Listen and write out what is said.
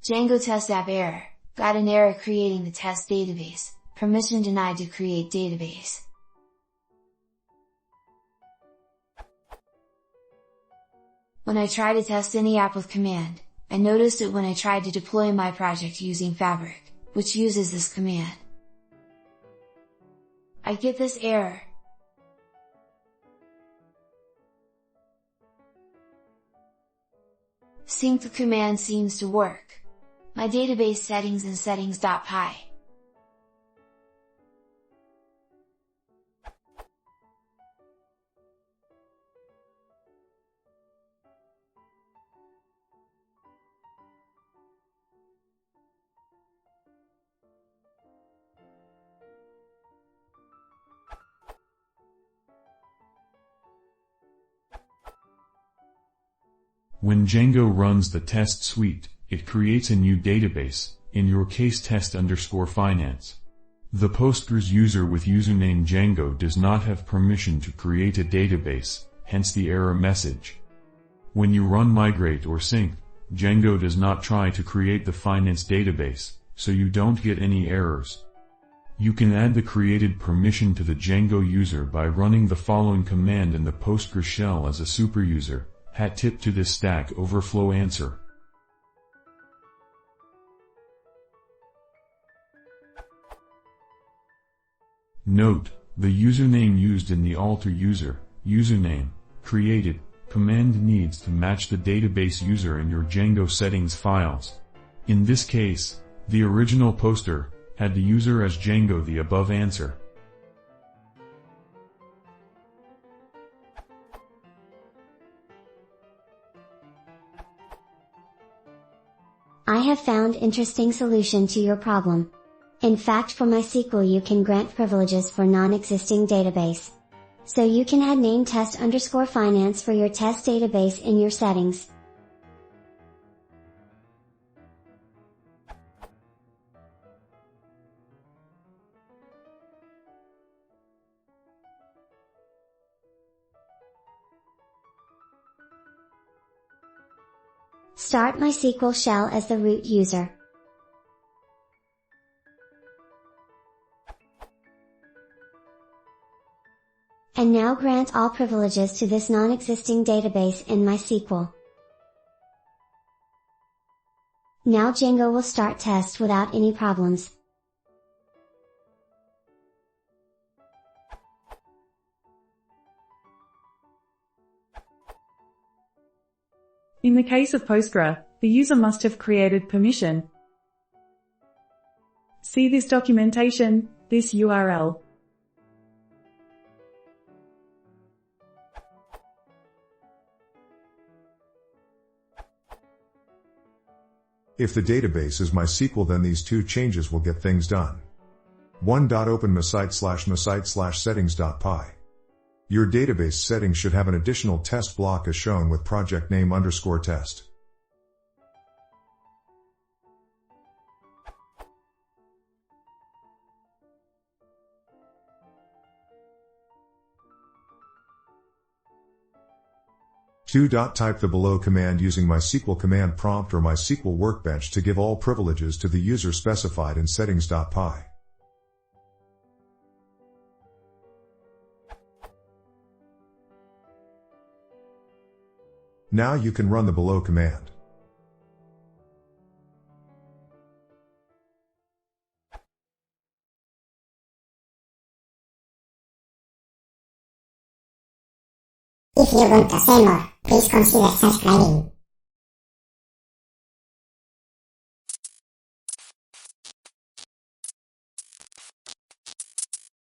Django test app error, got an error creating the test database, permission denied to create database. When I try to test any app with command, I noticed it when I tried to deploy my project using Fabric, which uses this command. I get this error. Sync the command seems to work. My database settings in settings.py. When Django runs the test suite, it creates a new database, in your case test_finance. The Postgres user with username Django does not have permission to create a database, hence the error message. When you run migrate or sync, Django does not try to create the finance database, so you don't get any errors. You can add the created permission to the Django user by running the following command in the Postgres shell as a superuser. #tip to this Stack Overflow answer. Note, the username used in the alter user, username, created, command needs to match the database user in your Django settings files. In this case, the original poster had the user as Django the above answer. I have found interesting solution to your problem. In fact, for MySQL you can grant privileges for non-existing database. So you can add name test_finance for your test database in your settings. Start MySQL shell as the root user. And now grant all privileges to this non-existing database in MySQL. Now Django will start test without any problems. In the case of Postgre, the user must have created permission. See this documentation, this URL. If the database is MySQL, then these two changes will get things done. 1. Open mysite/mysite/settings.py. Your database settings should have an additional test block as shown with project name _test. Type the below command using MySQL command prompt or MySQL workbench to give all privileges to the user specified in settings.py. Now you can run the below command. If you want to see more, please consider subscribing.